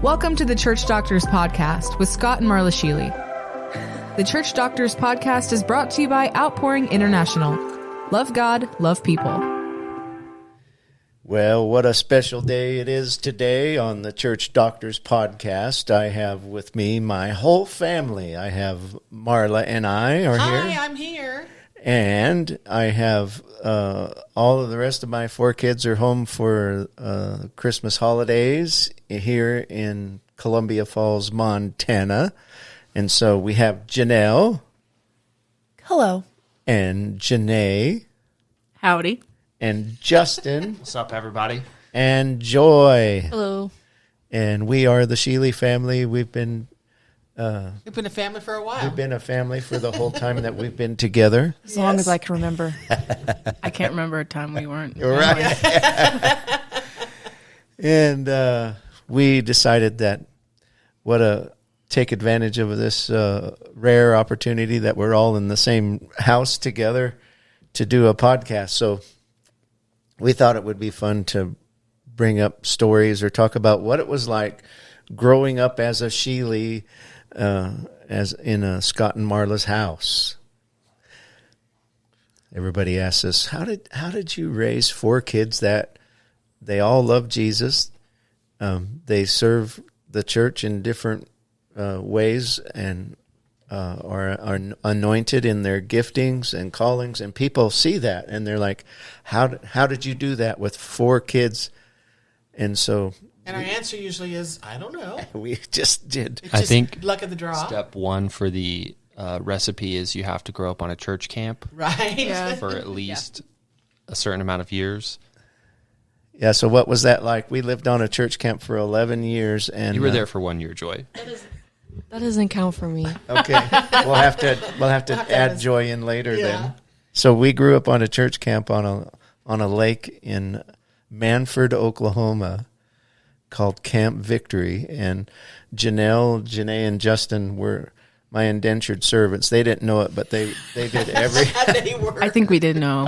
Welcome to the Church Doctors Podcast with Scott and Marla Schiele. The Church Doctors Podcast is brought to you by Outpouring International. Love God, love people. Well, what a special day it is today on the Church Doctors Podcast. I have with me my whole family. I have Marla and I are here. Hi, I'm here. And I have all of the rest of my 4 kids are home for Christmas holidays here in Columbia Falls, Montana. And so we have Janelle. Hello. And Janae. Howdy. And Justin. What's up, everybody? And Joy. Hello. And we are the Schiele family. We've been a family for a while. We've been a family for the whole time that we've been together. As long as I can remember. I can't remember a time we weren't. Right. And we decided that take advantage of this rare opportunity that we're all in the same house together to do a podcast. So we thought it would be fun to bring up stories or talk about what it was like growing up as a Schiele, as in a Scott and Marla's house. Everybody asks us, how did you raise 4 kids that they all love Jesus? They serve the church in different ways and are anointed in their giftings and callings, and people see that and they're like, how did you do that with 4 kids? And so, and our answer usually is, I don't know. We just did. I think luck of the draw. Step 1 for the recipe is you have to grow up on a church camp, right? Yeah. for at least a certain amount of years. Yeah. So what was that like? We lived on a church camp for 11 years, and You were there for 1 year, Joy. That doesn't count for me. Okay, we'll have to add Joy in later then. So we grew up on a church camp on a lake in Manford, Oklahoma, called Camp Victory, and Janelle, Janae, and Justin were my indentured servants. They didn't know it, but they did They were. I think we did know.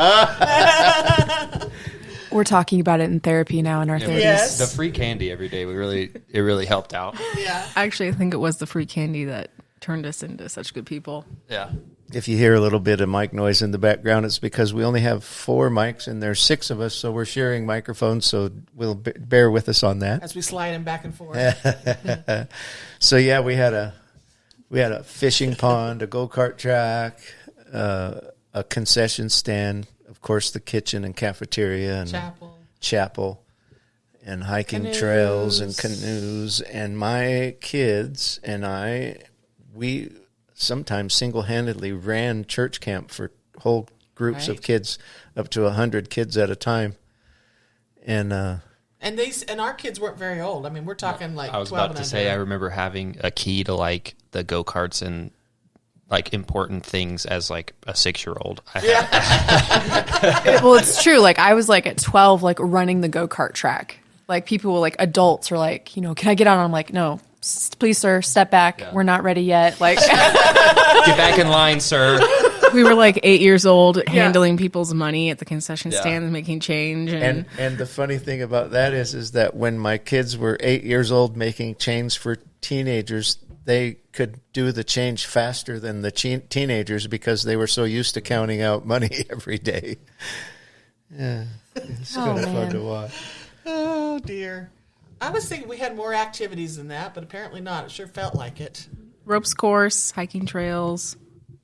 We're talking about it in therapy now in our 30s. Yes. The free candy every day, it really helped out. Yeah. Actually, I think it was the free candy that turned us into such good people. Yeah. If you hear a little bit of mic noise in the background, it's because we only have 4 mics, and there's 6 of us, so we're sharing microphones, so we'll bear with us on that. As we slide them back and forth. So yeah, we had a fishing pond, a go-kart track, a concession stand, of course the kitchen and cafeteria and chapel and hiking trails and canoes. And my kids and we sometimes single-handedly ran church camp for whole groups of kids, up to 100 kids at a time. And our kids weren't very old. I mean, we're talking like 12 I was about and to under. say, I remember having a key to like the go-karts and like important things as like a 6-year-old. Well, it's true. Like I was like at 12, like running the go-kart track. Like people were like adults are like, can I get on? I'm like, no, please, sir, step back. Yeah. We're not ready yet. Like, get back in line, sir. We were like 8 years old, handling people's money at the concession stand and making change. And the funny thing about that is that when my kids were 8 years old making change for teenagers, they could do the change faster than the teenagers because they were so used to counting out money every day. Yeah, it's kind of fun to watch. Oh, dear. I was thinking we had more activities than that, but apparently not. It sure felt like it. Ropes course, hiking trails.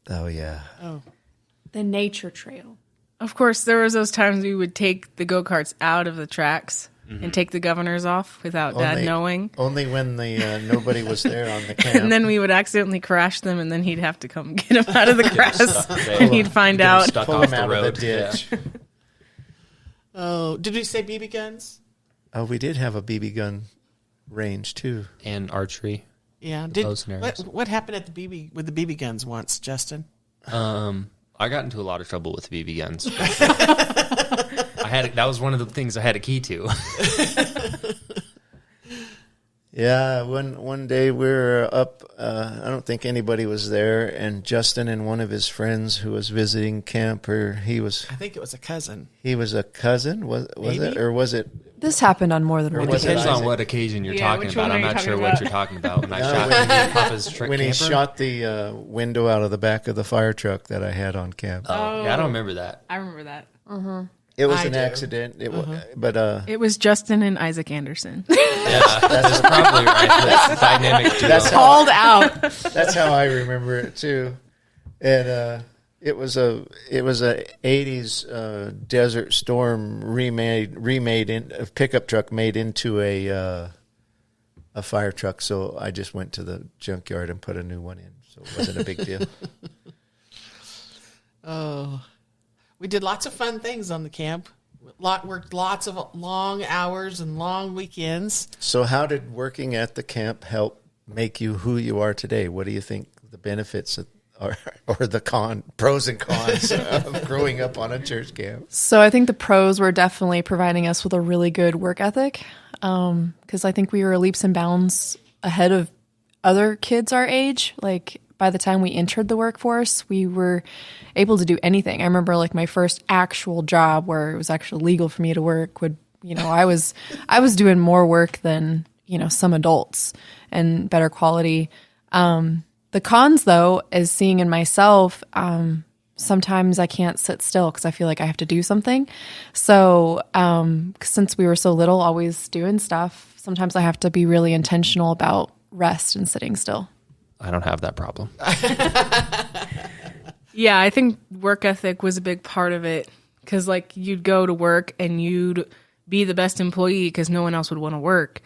Oh, yeah. Oh. the nature trail. Of course, there was those times we would take the go-karts out of the tracks and take the governors off without Dad knowing. Only when the nobody was there on the camp. And then we would accidentally crash them, and then he'd have to come get them out of the grass, and he'd find out. Stuck Pull off them the out road. of the ditch. Yeah. Oh, did we say BB guns? Oh, we did have a BB gun range too, And archery. Yeah. Bows and arrows. What happened at the BB guns once, Justin? I got into a lot of trouble with BB guns. That was one of the things I had a key to. Yeah, one day we were up. I don't think anybody was there, and Justin and one of his friends who was visiting camp, I think it was a cousin. He was a cousin. Was it, or was it? This happened on more than one was it Depends occasion. on Isaac? what occasion you're Yeah, talking which about. one are I'm you not talking sure about? what you're talking about. When I No, shot when Papa's when he camper? shot the window out of the back of the fire truck that I had on camp. Oh, yeah, I don't remember that. I remember that. It was I an do. accident. It was, but It was Justin and Isaac Anderson. Yeah, that's probably right. That's the dynamic duo. that's how Called out. that's how I remember it too. And it was a 80s Desert Storm remade in a pickup truck made into a fire truck. So I just went to the junkyard and put a new one in. So it wasn't a big deal. Oh, we did lots of fun things on the camp. Worked lots of long hours and long weekends. So how did working at the camp help make you who you are today? What do you think the benefits are, or the pros and cons of growing up on a church camp? So I think the pros were definitely providing us with a really good work ethic, because I think we were leaps and bounds ahead of other kids our age. Like by the time we entered the workforce, we were able to do anything. I remember like my first actual job where it was actually legal for me to work I was doing more work than, some adults and better quality. The cons though is seeing in myself, sometimes I can't sit still because I feel like I have to do something. So since we were so little, always doing stuff, sometimes I have to be really intentional about rest and sitting still. I don't have that problem. Yeah, I think work ethic was a big part of it because, like, you'd go to work and you'd be the best employee because no one else would want to work.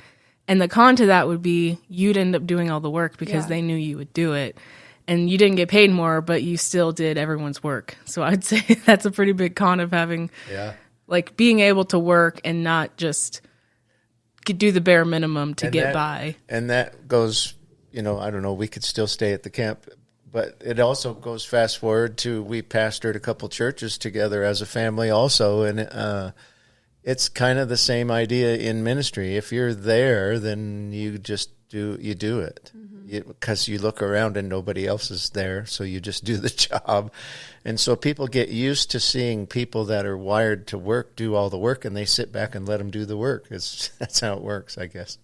And the con to that would be you'd end up doing all the work because they knew you would do it. And you didn't get paid more, but you still did everyone's work. So I'd say that's a pretty big con of having, like, being able to work and not just do the bare minimum to get by. And that goes, I don't know, we could still stay at the camp, but it also goes fast forward to we pastored a couple churches together as a family also. And it's kind of the same idea in ministry. If you're there, then you just do it. Because you look around and nobody else is there, so you just do the job. And so people get used to seeing people that are wired to work do all the work, and they sit back and let them do the work. That's how it works, I guess.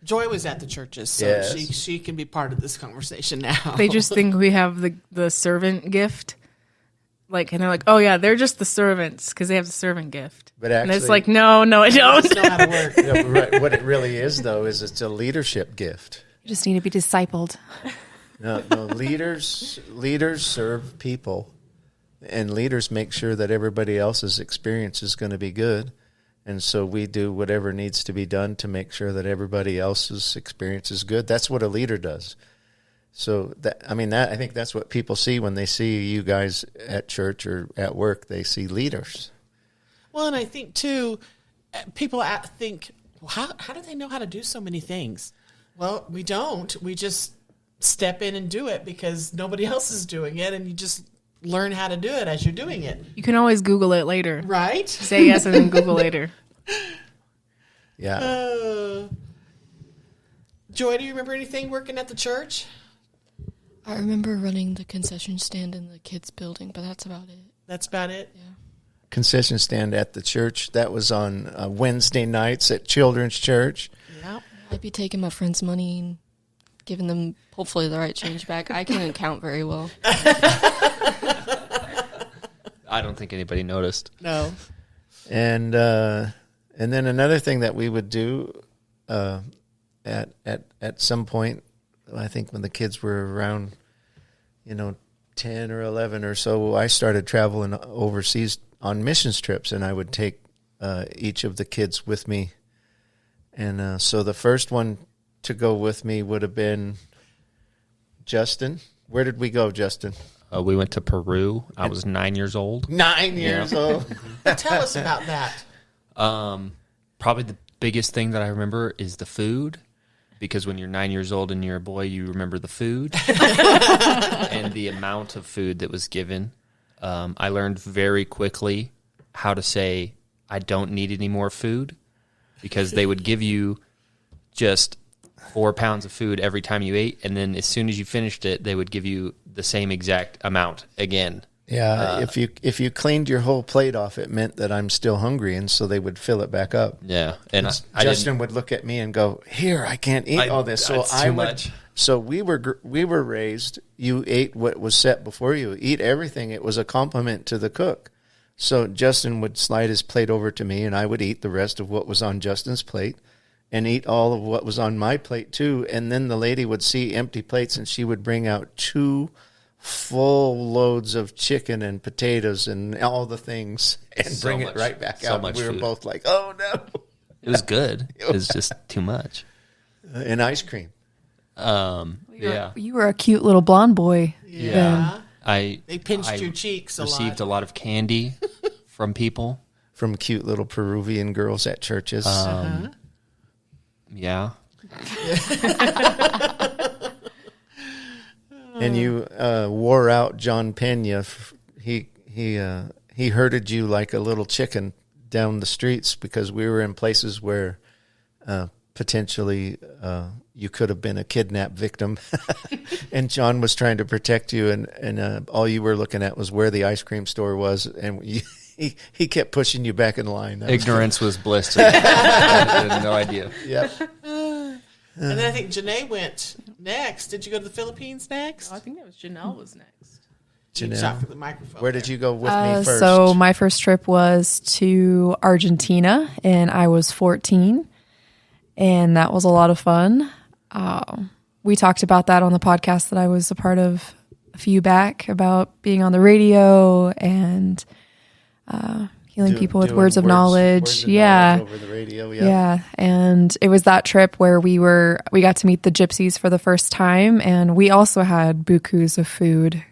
Joy was at the churches, so Yes. she can be part of this conversation now. They just think we have the servant gift. Like, and they're like, oh, yeah, they're just the servants because they have the servant gift. But and it's actually- like, no, I don't. know how to work. What it really is, though, is it's a leadership gift. You just need to be discipled. No, leaders serve people, and leaders make sure that everybody else's experience is going to be good. And so we do whatever needs to be done to make sure that everybody else's experience is good. That's what a leader does. So I think that's what people see when they see you guys at church or at work. They see leaders. Well, and I think too, people think, well, how do they know how to do so many things? Well, we don't. We just step in and do it because nobody else is doing it, and you just learn how to do it as you're doing it. You can always Google it later. Right? Say yes and then Google later. Yeah. Joy, do you remember anything working at the church? I remember running the concession stand in the kids' building, but that's about it. That's about it? Yeah. Concession stand at the church. That was on Wednesday nights at Children's Church. Yeah. I'd be taking my friends' money and giving them hopefully the right change back. I can't count very well. I don't think anybody noticed. No. And then another thing that we would do at some point, I think when the kids were around, 10 or 11 or so, I started traveling overseas on missions trips, and I would take each of the kids with me. And so the first one to go with me would have been Justin. Where did we go, Justin? We went to Peru. I was 9 years old. 9 years old. Tell us about that. Probably the biggest thing that I remember is the food, because when you're 9 years old and you're a boy, you remember the food and the amount of food that was given. I learned very quickly how to say, I don't need any more food, because they would give you just 4 pounds of food every time you ate, and then as soon as you finished it, they would give you the same exact amount again. Yeah, if you cleaned your whole plate off, it meant that I'm still hungry, and so they would fill it back up. Yeah, and Justin would look at me and go, "Here, I can't eat all this." So that's too much. So we were raised. You ate what was set before you. Eat everything. It was a compliment to the cook. So Justin would slide his plate over to me, and I would eat the rest of what was on Justin's plate, and eat all of what was on my plate too. And then the lady would see empty plates, and she would bring out 2 full loads of chicken and potatoes and all the things and bring it right back out. And we were both like, "Oh no!" It was good. It was just too much. And ice cream. You were a cute little blonde boy. Yeah. They pinched your cheeks a lot. Received a lot of candy from people. From cute little Peruvian girls at churches. Yeah. And you wore out John Pena. He herded you like a little chicken down the streets because we were in places where potentially you could have been a kidnap victim. And John was trying to protect you, and all you were looking at was where the ice cream store was, and he kept pushing you back in line. Ignorance was bliss. I had no idea. Yep. And then I think Janae went next. Did you go to the Philippines next? I think that was Janelle was next. You talk to the microphone. Where did you go with me first? So my first trip was to Argentina, and I was 14, and that was a lot of fun. We talked about that on the podcast that I was a part of a few back about being on the radio and healing people with words of knowledge. Over the radio. Yeah. And it was that trip where we got to meet the gypsies for the first time, and we also had bukus of food.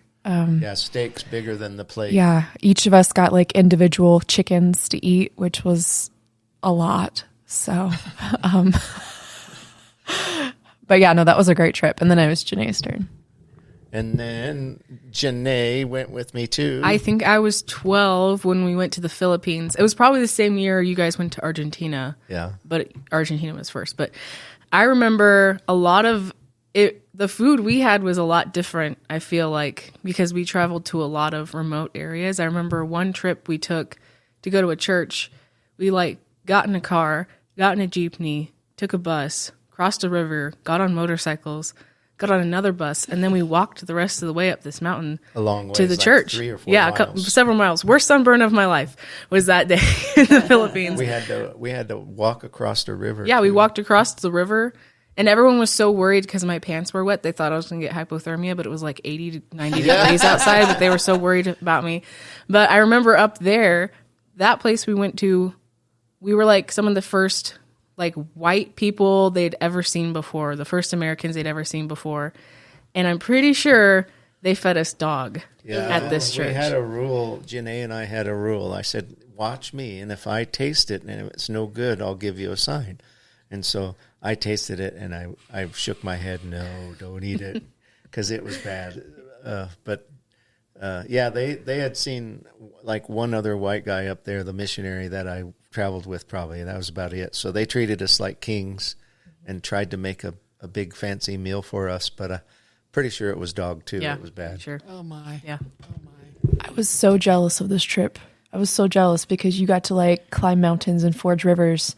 Steaks bigger than the plate. Yeah, each of us got like individual chickens to eat, which was a lot. So, but yeah, no, that was a great trip. And then it was Janae's turn. And then Janae went with me too. I think I was 12 when we went to the Philippines. It was probably the same year you guys went to Argentina. Yeah. But Argentina was first. But I remember a lot of it. The food we had was a lot different, I feel like, because we traveled to a lot of remote areas. I remember one trip we took to go to a church. We got in a car, got in a jeepney, took a bus, crossed a river, got on motorcycles, got on another bus, and then we walked the rest of the way up this mountain a long way to the church. 3 or 4 miles. Several miles. Worst sunburn of my life was that day in the Philippines. We had to walk across the river. Yeah, we walked across the river, and everyone was so worried because my pants were wet. They thought I was going to get hypothermia, but it was like 80 to 90 degrees outside, but they were so worried about me. But I remember up there, that place we went to, we were like some of the first white people they'd ever seen before, the first Americans they'd ever seen before. And I'm pretty sure they fed us dog at this church. We had a rule, Janae and I had a rule. I said, watch me, and if I taste it and if it's no good, I'll give you a sign. And so I tasted it, and I shook my head, no, don't eat it, because it was bad. They had seen one other white guy up there, the missionary that I traveled with probably. That was about it. So they treated us like kings and tried to make a big fancy meal for us, but pretty sure it was dog too. Yeah, it was bad. Sure. Oh my. Yeah. Oh my. I was so jealous of this trip. I was so jealous because you got to climb mountains and forge rivers.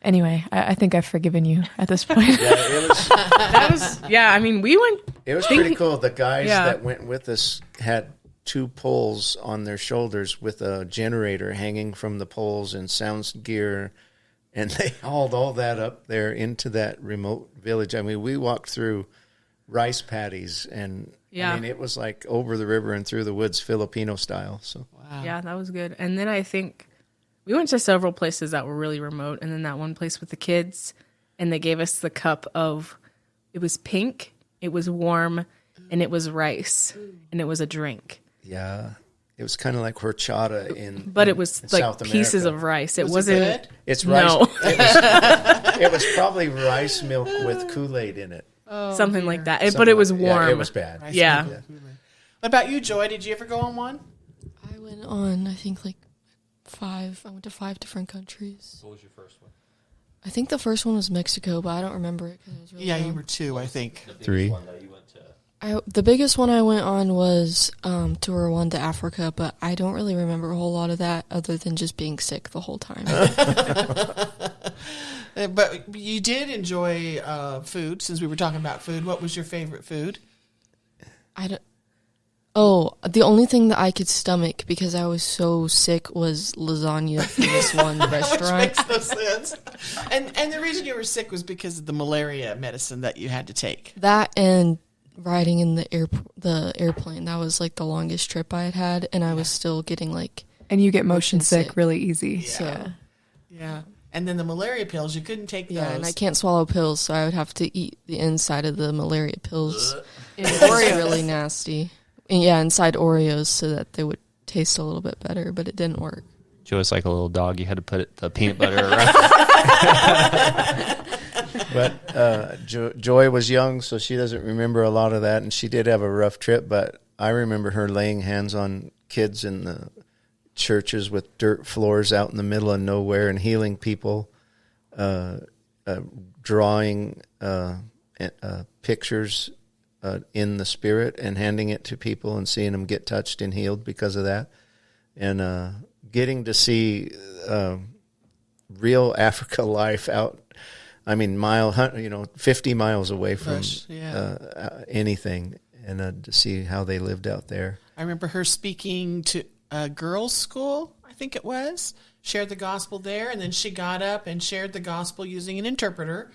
Anyway, I think I've forgiven you at this point. I mean, we went. It was pretty cool. The guys that went with us had 2 poles on their shoulders with a generator hanging from the poles and sound gear, and they hauled all that up there into that remote village. I mean, we walked through rice paddies, and I mean, it was like over the river and through the woods, Filipino style. So wow. Yeah, that was good. And then I think we went to several places that were really remote, and then that one place with the kids, and they gave us the cup of, it was pink, it was warm, and it was rice, and it was a drink. Yeah, it was kind of like horchata but it was like South pieces America. of rice. It Was wasn't. it good? It's rice. No. It was probably rice milk with Kool-Aid in it. Something like that. But it was warm. Yeah, it was bad. Rice Yeah. milk. What about you, Joy? Did you ever go on one? I went on, I think, 5. I went to 5 different countries. What was your first one? I think the first one was Mexico, but I don't remember it because I was really young. You were 2, I think. 3. One that you went to. The biggest one I went on was to Rwanda, Africa, but I don't really remember a whole lot of that other than just being sick the whole time. But you did enjoy food, since we were talking about food. What was your favorite food? The only thing that I could stomach because I was so sick was lasagna from this one restaurant. Which makes no sense. And the reason you were sick was because of the malaria medicine that you had to take. That and riding in the airplane. That was like the longest trip I had, and I was still getting like. And you get motion sick really easy. Yeah. So. Yeah. And then the malaria pills, you couldn't take those. Yeah, and I can't swallow pills, so I would have to eat the inside of the malaria pills. It's really nasty. And yeah, inside Oreos so that they would taste a little bit better, but it didn't work. Joe's like a little dog. You had to put the peanut butter around. But Joy was young, so she doesn't remember a lot of that, and she did have a rough trip, but I remember her laying hands on kids in the churches with dirt floors out in the middle of nowhere and healing people, drawing pictures in the spirit and handing it to people and seeing them get touched and healed because of that, and getting to see real Africa life out. I mean, 50 miles away from anything, and to see how they lived out there. I remember her speaking to a girls' school, I think it was, shared the gospel there, and then she got up and shared the gospel using an interpreter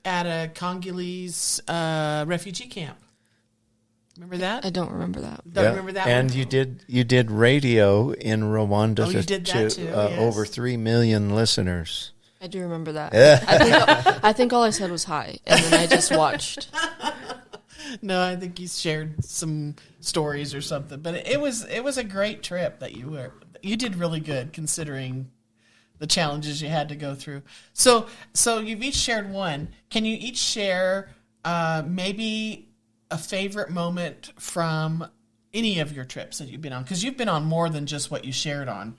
at a Congolese refugee camp. Remember that? I don't remember that. Remember that and one? you did radio in Rwanda you did that too, yes. Over 3 million listeners. I do remember that. I think all I said was hi, and then I just watched. No, I think you shared some stories or something. But it was a great trip that you did really good considering the challenges you had to go through. So you've each shared one. Can you each share maybe a favorite moment from any of your trips that you've been on? Because you've been on more than just what you shared on.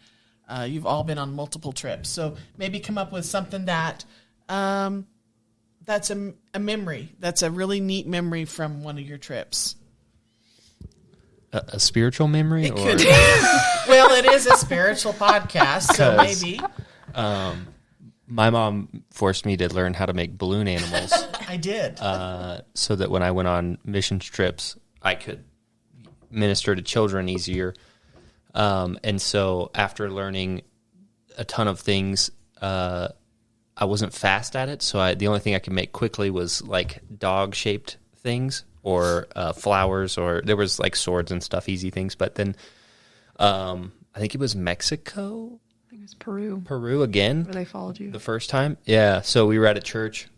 You've all been on multiple trips. So maybe come up with something that that's a memory. That's a really neat memory from one of your trips. A spiritual memory? It could be. Well, it is a spiritual podcast, so maybe. My mom forced me to learn how to make balloon animals. I did. So that when I went on mission trips, I could minister to children easier. And so after learning a ton of things, I wasn't fast at it. So the only thing I could make quickly was like dog-shaped things or flowers, or there was like swords and stuff, easy things. But then I think it was Mexico. I think it was Peru. Peru again. Where they followed you. The first time. Yeah. So we were at a church.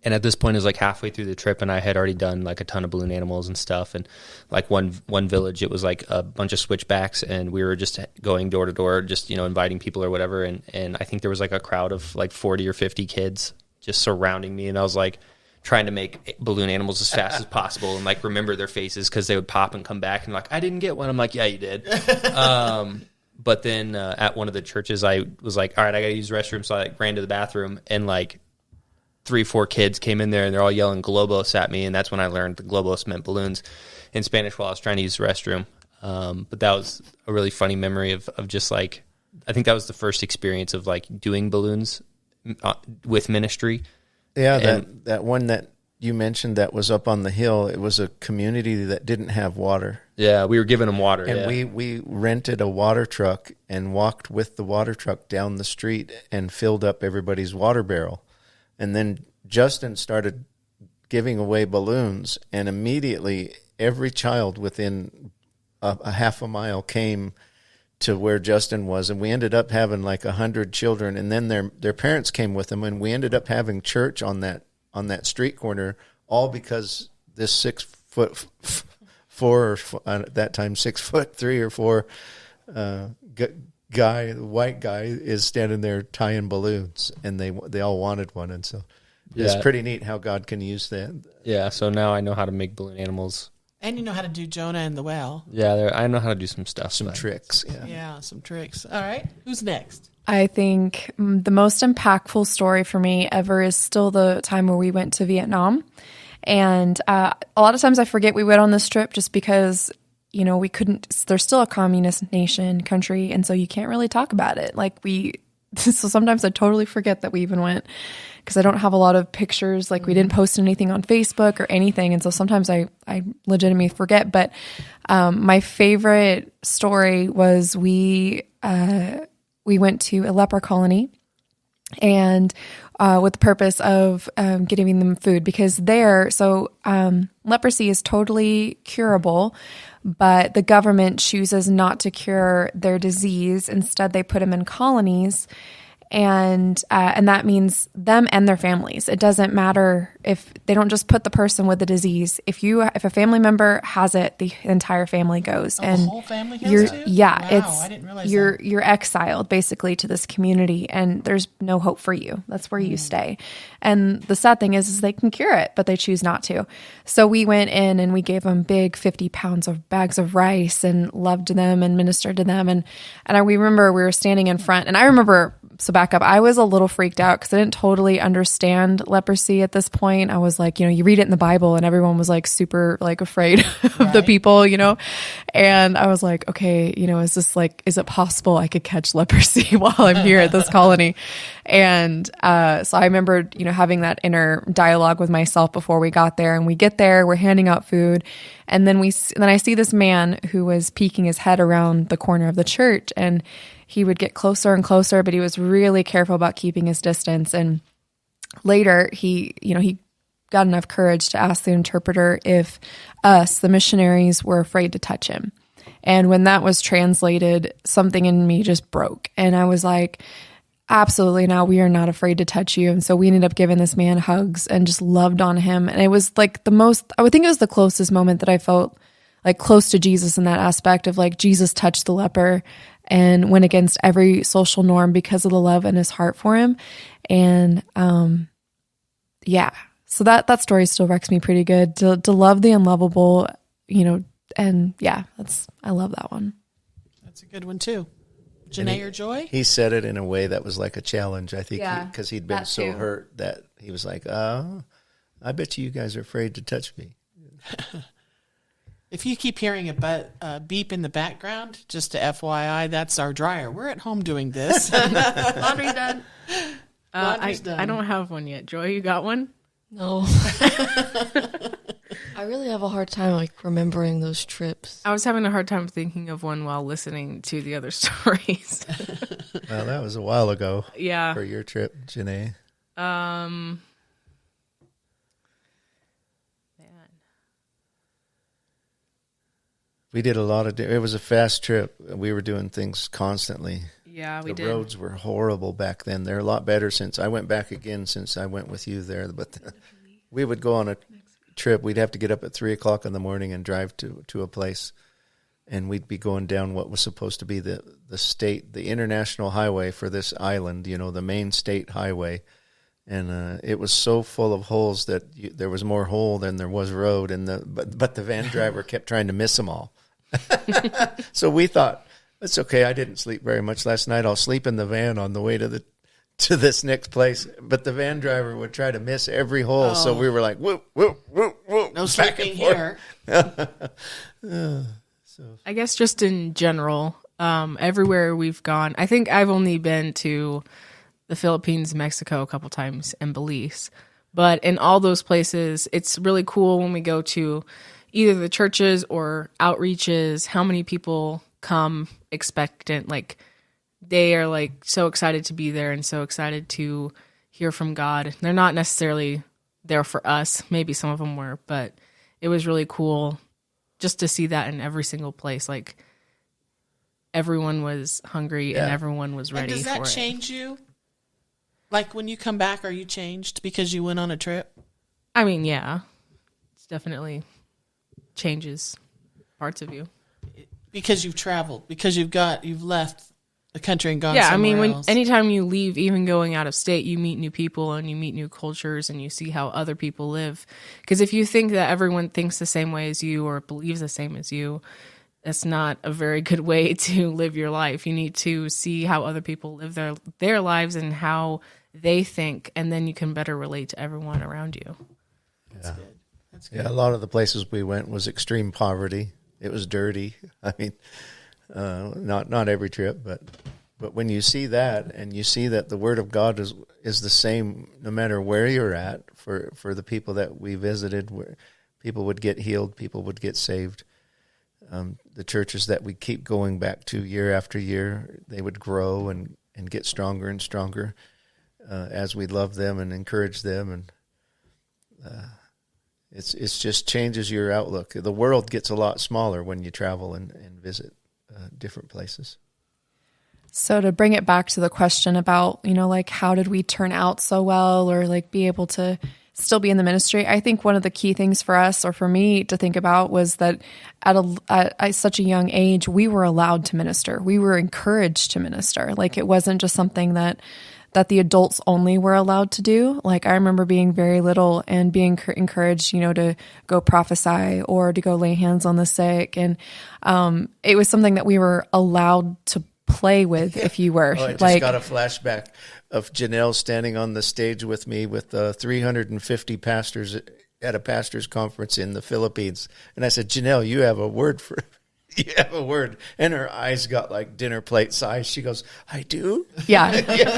And at this point, it was like halfway through the trip, and I had already done like a ton of balloon animals and stuff. And like one village, it was like a bunch of switchbacks, and we were just going door to door, just inviting people or whatever. And I think there was like a crowd of like 40 or 50 kids just surrounding me, and I was like trying to make balloon animals as fast as possible and like remember their faces because they would pop and come back and like, I didn't get one. I'm like, yeah, you did. But then at one of the churches, I was like, all right, I got to use the restroom, so I like ran to the bathroom and like 3-4 kids came in there and they're all yelling globos at me, and that's when I learned the globos meant balloons in Spanish while I was trying to use the restroom. But that was a really funny memory of just like, I think that was the first experience of like doing balloons with ministry. Yeah, that one that you mentioned that was up on the hill, it was a community that didn't have water. Yeah, we were giving them water. And we rented a water truck and walked with the water truck down the street and filled up everybody's water barrel. And then Justin started giving away balloons, and immediately every child within a half a mile came to where Justin was, and we ended up having like 100 children, and then their parents came with them, and we ended up having church on that street corner, all because this 6'4" or at that time 6'3" or 4" guy, the white guy, is standing there tying balloons, and they all wanted one, and so it's pretty neat how God can use that. Yeah, so now I know how to make balloon animals. And you know how to do Jonah and the whale. Yeah, I know how to do some stuff. Some tricks. Yeah, some tricks. All right, who's next? I think the most impactful story for me ever is still the time where we went to Vietnam. And a lot of times I forget we went on this trip just because, we couldn't, there's still a communist country. And so you can't really talk about it. So sometimes I totally forget that we even went because I don't have a lot of pictures. Like we didn't post anything on Facebook or anything. And so sometimes I legitimately forget. But my favorite story was we went to a leper colony and with the purpose of getting them food because leprosy is totally curable, but the government chooses not to cure their disease. Instead, they put them in colonies, and that means them and their families. It doesn't matter if they don't just put the person with the disease. If a family member has it, the entire family goes. And the whole family goes too? Yeah, wow, I didn't realize you're exiled basically to this community, and there's no hope for you. That's where you stay. And the sad thing is they can cure it, but they choose not to. So we went in and we gave them big 50 pounds of bags of rice and loved them and ministered to them. And we remember we were standing in front, and I remember. So back up, I was a little freaked out because I didn't totally understand leprosy at this point. I was like, you read it in the Bible and everyone was like super like afraid of the people, and I was like, okay, is it possible I could catch leprosy while I'm here at this colony? And so I remembered, having that inner dialogue with myself before we got there, and we get there, we're handing out food. And then I see this man who was peeking his head around the corner of the church, and he would get closer and closer, but he was really careful about keeping his distance. And later he got enough courage to ask the interpreter if us, the missionaries, were afraid to touch him. And when that was translated, something in me just broke. And I was like, absolutely not. We are not afraid to touch you. And so we ended up giving this man hugs and just loved on him. And it was like I would think it was the closest moment that I felt like close to Jesus in that aspect of like Jesus touched the leper and went against every social norm because of the love in his heart for him. And so that story still wrecks me pretty good. To love the unlovable, and I love that one. That's a good one too. Janae or Joy? He said it in a way that was like a challenge, I think, because he'd been so too. hurt that he was like, I bet you guys are afraid to touch me. If you keep hearing a beep in the background, just to FYI, that's our dryer. We're at home doing this. Laundry done. Laundry's done. I don't have one yet. Joy, you got one? No. I really have a hard time remembering those trips. I was having a hard time thinking of one while listening to the other stories. Well, that was a while ago. Yeah. For your trip, Janae. Man. We did a lot of. It was a fast trip. We were doing things constantly. Yeah, we did. The roads were horrible back then. They're a lot better since I went back again. Since I went with you there, but we would go on a trip. We'd have to get up at 3:00 in the morning and drive to a place, and we'd be going down what was supposed to be the international highway for this island. The main state highway. And it was so full of holes that there was more hole than there was road, but the van driver kept trying to miss them all. So we thought, it's okay. I didn't sleep very much last night. I'll sleep in the van on the way to this next place. But the van driver would try to miss every hole, so we were like, whoop, whoop, whoop, whoop. No sleeping here. I guess just in general, everywhere we've gone, I think I've only been to the Philippines, Mexico a couple times, and Belize. But in all those places, it's really cool when we go to either the churches or outreaches, how many people come expectant. Like, they are like so excited to be there and so excited to hear from God. They're not necessarily there for us. Maybe some of them were, but it was really cool just to see that in every single place. Like, everyone was hungry and everyone was ready for it. And does that change you? Like, when you come back, are you changed because you went on a trip? I mean, yeah. It's definitely changes parts of you. Because you've traveled, because you've left the country and gone somewhere somewhere else. Anytime you leave, even going out of state, you meet new people and you meet new cultures and you see how other people live. Because if you think that everyone thinks the same way as you or believes the same as you, that's not a very good way to live your life. You need to see how other people live their lives and how they think, and then you can better relate to everyone around you. That's good. That's good. Yeah, a lot of the places we went was extreme poverty. It was dirty. I mean, not every trip, but when you see that, and you see that the Word of God is the same no matter where you're at, for the people that we visited, where people would get healed, people would get saved. The churches that we keep going back to year after year, they would grow and get stronger and stronger as we love them and encourage them, and it's just changes your outlook. The world gets a lot smaller when you travel and visit different places. So to bring it back to the question about, like, how did we turn out so well, or like be able to still be in the ministry? I think one of the key things for us, or for me to think about, was that at such a young age, we were allowed to minister. We were encouraged to minister. Like, it wasn't just something that the adults only were allowed to do. Like, I remember being very little and being encouraged, to go prophesy or to go lay hands on the sick. And it was something that we were allowed to play with, if you were. I just got a flashback of Janelle standing on the stage with me with 350 pastors at a pastors conference in the Philippines. And I said, Janelle, you have a word. And her eyes got like dinner plate size. She goes, I do? Yeah.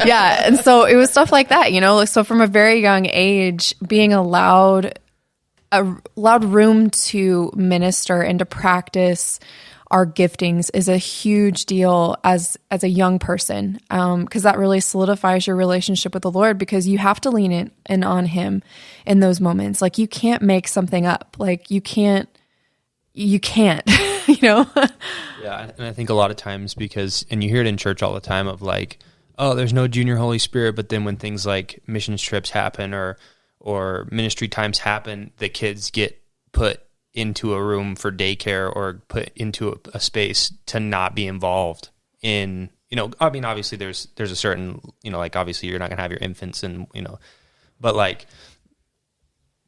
Yeah. And so it was stuff like that, so from a very young age, being allowed room to minister and to practice our giftings is a huge deal as a young person, because that really solidifies your relationship with the Lord, because you have to lean in on Him in those moments. Like, you can't make something up. Like, you can't, Yeah, and I think a lot of times, and you hear it in church all the time, of like, oh, there's no junior Holy Spirit, but then when things like missions trips happen or ministry times happen, the kids get put into a room for daycare or put into a space to not be involved in, obviously there's a certain, like, obviously you're not going to have your infants and, but like,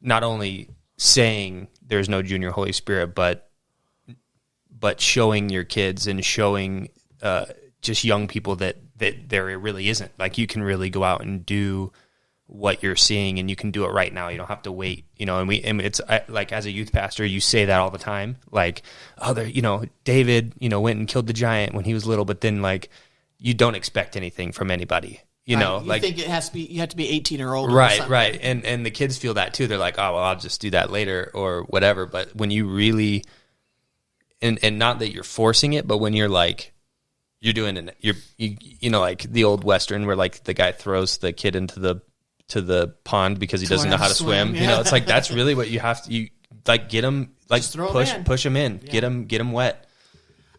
not only saying there's no junior Holy Spirit, but showing your kids and showing just young people that there really isn't. Like, you can really go out and do what you're seeing, and you can do it right now. You don't have to wait, and it's like, as a youth pastor, you say that all the time. Like, oh, David, went and killed the giant when he was little, but then, like, you don't expect anything from anybody, you like, think it has to be, you have to be 18 or older. Right. And the kids feel that too. They're like, oh, well, I'll just do that later or whatever. But when you really, and not that you're forcing it, but when you're like, you're doing it, you like the old Western where, like, the guy throws the kid into the pond because he doesn't know how to swim. Yeah. It's like, that's really what you have to, get him, like, push him in, Yeah. get him wet.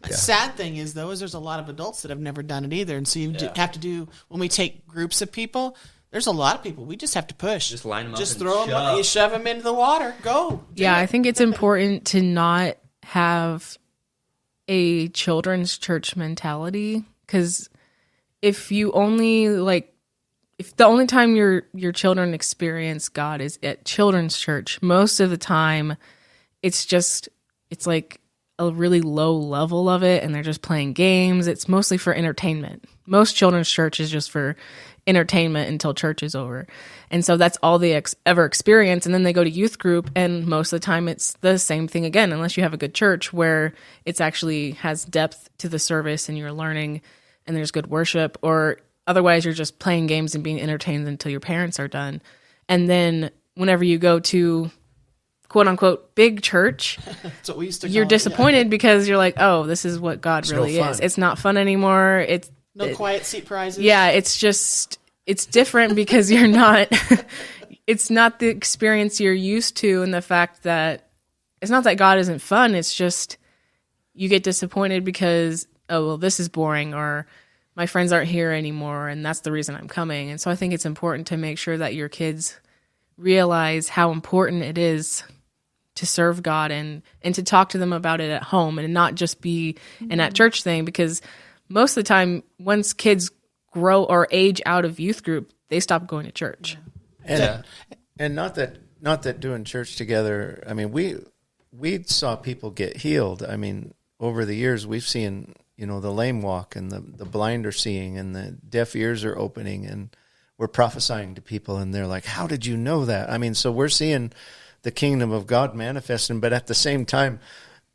The sad thing is, though, there's a lot of adults that have never done it either. And so you have to do, when we take groups of people, there's a lot of people. We just have to push. Just line them up. Just and throw them, you shove them into the water. Go. Yeah, I think it's important to not have a children's church mentality, because if you only, if the only time your children experience God is at children's church, most of the time it's like a really low level of it, and they're just playing games. It's mostly for entertainment. Most children's church is just for entertainment until church is over. And so that's all they ever experience. And then they go to youth group, and most of the time it's the same thing again, unless you have a good church where it's actually has depth to the service and you're learning and there's good worship, or otherwise you're just playing games and being entertained until your parents are done. And then whenever you go to quote unquote big church, That's what we used to call you're it, disappointed because you're like, oh, this is what God really no is. fun. It's not fun anymore. No quiet seat prizes. Yeah, it's different because you're not, it's not the experience you're used to, and the fact that it's not that God isn't fun. It's just you get disappointed because, oh, well, this is boring, or my friends aren't here anymore, and that's the reason I'm coming. And so I think it's important to make sure that your kids realize how important it is to serve God and to talk to them about it at home, and not just be an at church thing, because most of the time, once kids grow or age out of youth group, they stop going to church. And not that doing church together, I mean, we saw people get healed. I mean, over the years, we've seen, the lame walk, and the blind are seeing, and the deaf ears are opening, and we're prophesying to people, and they're like, how did you know that? I mean, so we're seeing the kingdom of God manifesting. But at the same time,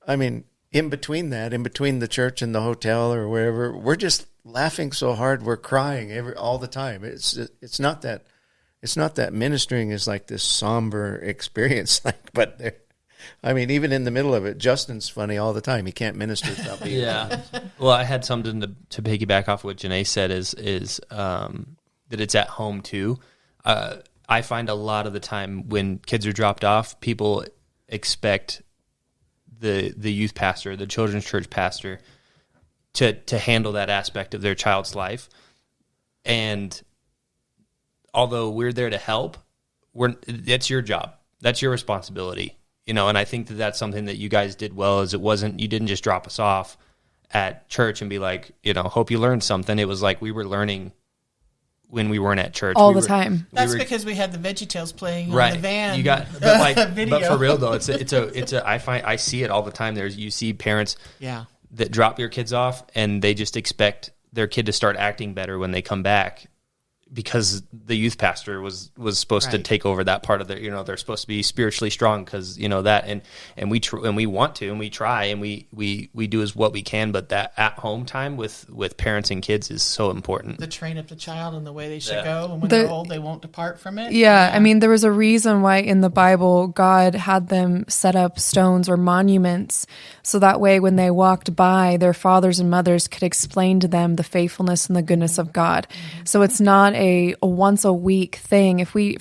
I mean, in between the church and the hotel or wherever, we're just laughing so hard we're crying all the time. It's not that ministering is like this somber experience, but I mean, even in the middle of it, Justin's funny all the time. He can't minister without being Yeah. Well, I had something to piggyback off what Janae said is that it's at home too. I find a lot of the time when kids are dropped off, people expect the youth pastor, the children's church pastor, to handle that aspect of their child's life. And although we're there to help, that's your job. That's your responsibility. You know, and I think that that's something that you guys did well, is you didn't just drop us off at church and be like, you know, hope you learned something. It was like we were learning when we weren't at church. All the time. That's because we had the VeggieTales playing right. on the van. You got, but for real though, I see it all the time. You see parents that drop your kids off and they just expect their kid to start acting better when they come back, because the youth pastor was supposed to take over that part of their, you know, they're supposed to be spiritually strong because, you know, that, and we want to, and we try, and we do as what we can, but that at home time with parents and kids is so important. To train up the child in the way they should go, and when they're old, they won't depart from it. Yeah, I mean, there was a reason why in the Bible God had them set up stones or monuments, so that way when they walked by, their fathers and mothers could explain to them the faithfulness and the goodness of God. So it's not a once a week thing. If we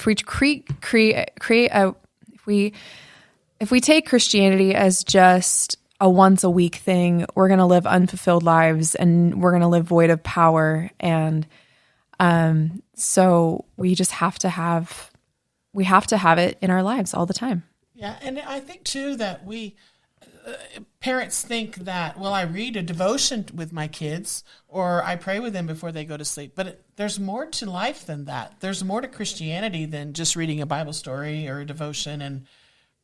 take Christianity as just a once a week thing, we're going to live unfulfilled lives and we're going to live void of power. And so we just have to have it in our lives all the time. Yeah, and I think too that parents think that, well, I read a devotion with my kids or I pray with them before they go to sleep. But there's more to life than that. There's more to Christianity than just reading a Bible story or a devotion and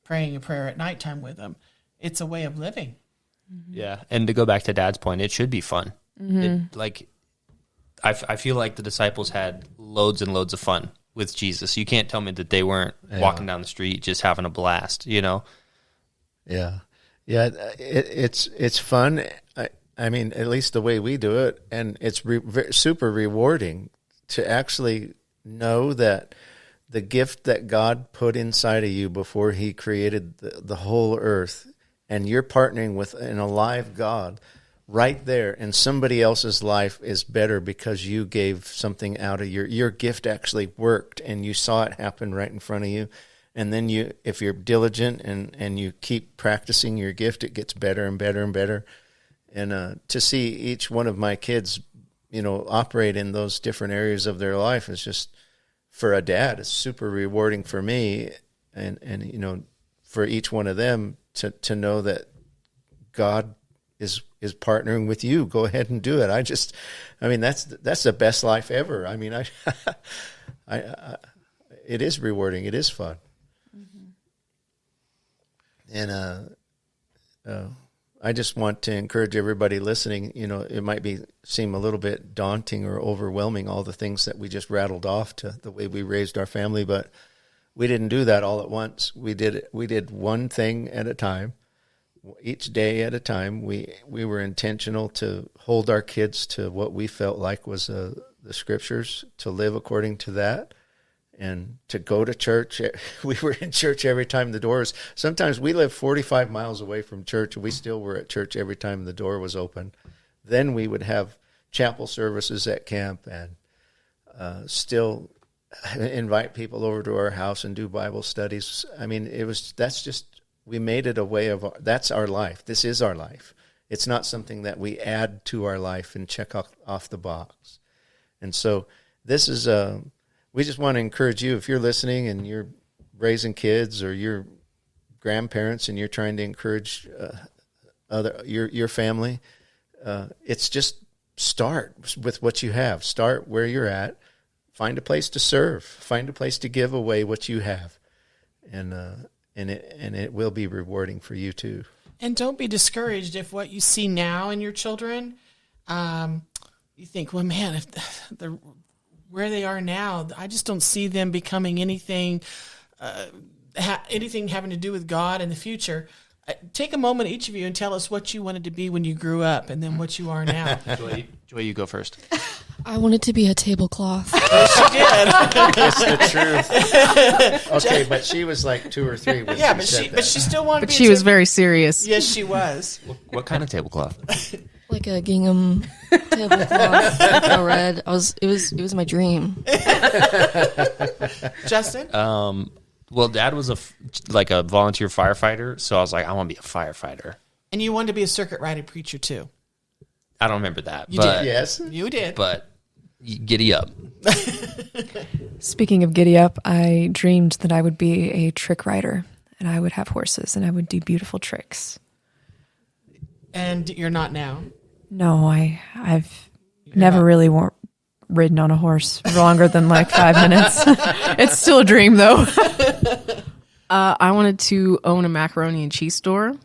praying a prayer at nighttime with them. It's a way of living. Yeah, and to go back to Dad's point, it should be fun. Mm-hmm. I feel like the disciples had loads and loads of fun with Jesus. You can't tell me that they weren't walking down the street just having a blast, you know? Yeah. Yeah, it's fun. I mean, at least the way we do it, and it's super rewarding to actually know that the gift that God put inside of you before He created the whole earth, and you're partnering with an alive God right there, and somebody else's life is better because you gave something out of your gift actually worked, and you saw it happen right in front of you. And then if you're diligent and you keep practicing your gift, it gets better and better and better. And to see each one of my kids, you know, operate in those different areas of their life is just, for a dad, it's super rewarding for me. And you know, for each one of them to know that God is partnering with you. Go ahead and do it. I mean, that's the best life ever. I mean, it is rewarding. It is fun. And I just want to encourage everybody listening, you know, it might seem a little bit daunting or overwhelming, all the things that we just rattled off to the way we raised our family, but we didn't do that all at once. We did one thing at a time, each day at a time. We were intentional to hold our kids to what we felt like was the scriptures, to live according to that. And to go to church. We were in church every time the doors. Sometimes we lived 45 miles away from church, and we still were at church every time the door was open. Then we would have chapel services at camp, and still invite people over to our house and do Bible studies. I mean, we made it a way of, that's our life. This is our life. It's not something that we add to our life and check off the box. And so this is we just want to encourage you, if you're listening and you're raising kids or you're grandparents and you're trying to encourage your family, it's just start with what you have. Start where you're at. Find a place to serve. Find a place to give away what you have, and it will be rewarding for you too. And don't be discouraged if what you see now in your children, you think, well, man, if where they are now, I just don't see them becoming anything anything having to do with God in the future, take a moment, each of you, and tell us what you wanted to be when you grew up and then what you are now. Joy, you go first. I wanted to be a tablecloth. She did. It's the truth. Okay, but she was like 2 or 3 when Yeah, she said but she still wanted to But be she was very serious. Yes, she was. What kind of tablecloth? Like a gingham tablecloth, like a red. It was my dream. Justin? Well, Dad was like a volunteer firefighter, so I was like, I want to be a firefighter. And you wanted to be a circuit riding preacher, too. I don't remember that. You but, did. Yes. You did. But giddy up. Speaking of giddy up, I dreamed that I would be a trick rider and I would have horses and I would do beautiful tricks. And you're not now. No, I've never really ridden on a horse for longer than like 5 minutes. It's still a dream though. I wanted to own a macaroni and cheese store,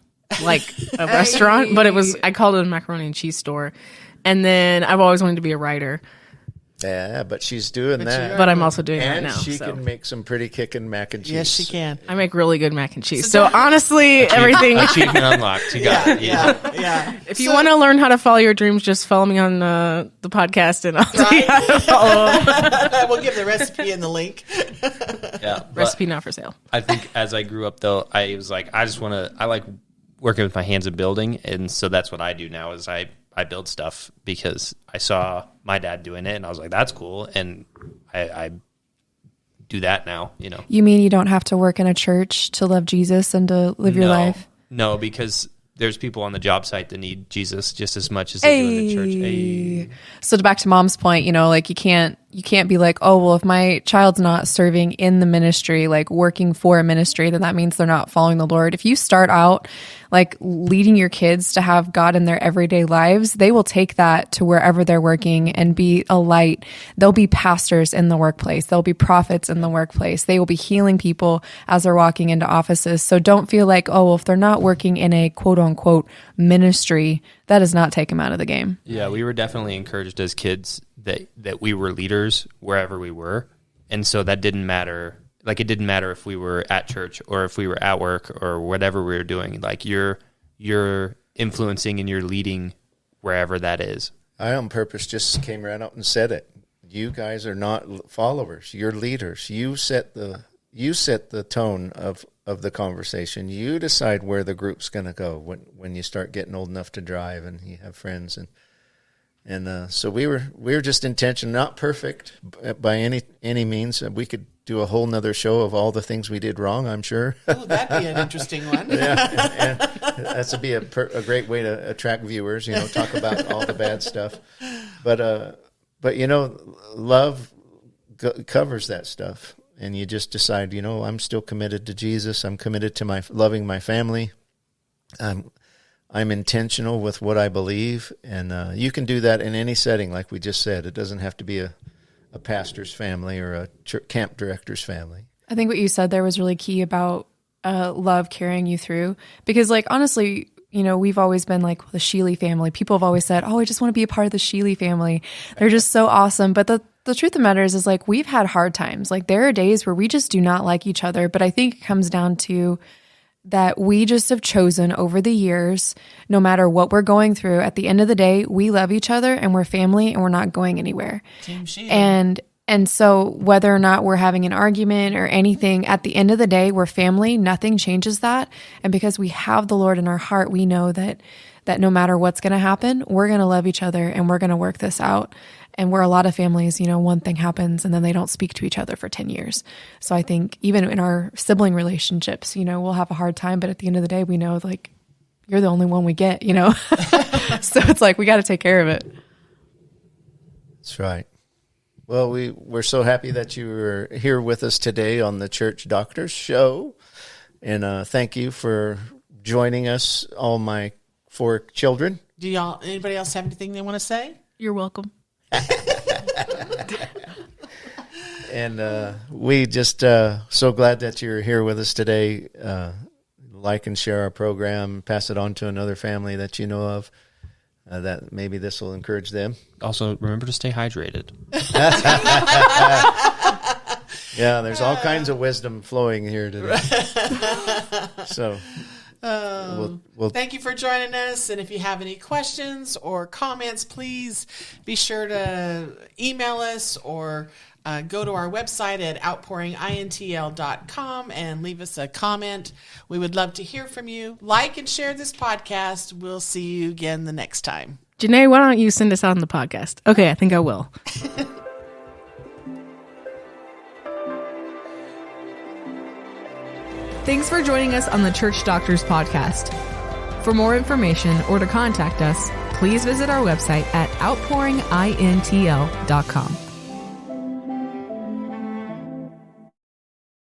like a restaurant, but I called it a macaroni and cheese store. And then I've always wanted to be a writer, Yeah, but she's doing that. but I'm also doing that And now. she so. can make some pretty kicking mac and cheese. Yes, she can. I make really good mac and cheese. So honestly, everything. Achievement unlocked. You got it. Yeah. If you want to learn how to follow your dreams, just follow me on the podcast, and I'll tell you how to follow them. We'll give the recipe in the link. Yeah. But Recipe not for sale. I think as I grew up, though, I was like, I like working with my hands and building. And so that's what I do now is I build stuff because I saw my dad doing it and I was like, that's cool. And I do that now, you know. You mean you don't have to work in a church to love Jesus and to live your life? No, because there's people on the job site that need Jesus just as much as they do in the church. Hey. So back to Mom's point, like you can't be like, oh, well, if my child's not serving in the ministry, like working for a ministry, then that means they're not following the Lord. If you start out like leading your kids to have God in their everyday lives, they will take that to wherever they're working and be a light. They'll be pastors in the workplace. They'll be prophets in the workplace. They will be healing people as they're walking into offices. So don't feel like, oh, well, if they're not working in a quote unquote ministry, that does not take them out of the game. Yeah, we were definitely encouraged as kids that we were leaders wherever we were. And so that didn't matter. Like it didn't matter if we were at church or if we were at work or whatever we were doing. Like you're influencing and you're leading wherever that is. I on purpose just came right out and said it. You guys are not followers. You're leaders. You set the tone of the conversation. You decide where the group's going to go when you start getting old enough to drive and you have friends and so we were just intentional, not perfect by any means. We could do a whole nother show of all the things we did wrong, I'm sure. Oh, that'd be an interesting one. Yeah, that would be a great way to attract viewers. Talk about all the bad stuff, but love covers that stuff, and you just decide, I'm still committed to Jesus. I'm committed to loving my family. I'm intentional with what I believe, and you can do that in any setting, like we just said. It doesn't have to be a pastor's family or a camp director's family. I think what you said there was really key about love carrying you through, because honestly, we've always been like the Schiele family. People have always said, oh, I just want to be a part of the Schiele family. They're just so awesome. But the truth of the matter is like we've had hard times. Like there are days where we just do not like each other, but I think it comes down to that we just have chosen over the years, no matter what we're going through, at the end of the day, we love each other and we're family and we're not going anywhere. Team Schiele. And so whether or not we're having an argument or anything, at the end of the day, we're family. Nothing changes that. And because we have the Lord in our heart, we know that no matter what's going to happen, we're going to love each other and we're going to work this out. And where a lot of families, one thing happens and then they don't speak to each other for 10 years. So I think even in our sibling relationships, we'll have a hard time, but at the end of the day, we know like you're the only one we get, So it's like we got to take care of it. That's right. Well, we're so happy that you were here with us today on the Church Doctors Show. And thank you for joining us, all my 4 children. Anybody else have anything they want to say? You're welcome. And we just so glad that you're here with us today. Like and share our program, pass it on to another family that you know of, that maybe this will encourage them. Also, remember to stay hydrated. Yeah, there's all kinds of wisdom flowing here today. So, we'll Thank you for joining us. And if you have any questions or comments, please be sure to email us or go to our website at outpouringintl.com and leave us a comment. We would love to hear from you. Like and share this podcast. We'll see you again the next time. Janae, why don't you send us out on the podcast? Okay, I think I will. Thanks for joining us on the Church Doctors Podcast. For more information or to contact us, please visit our website at outpouringintl.com.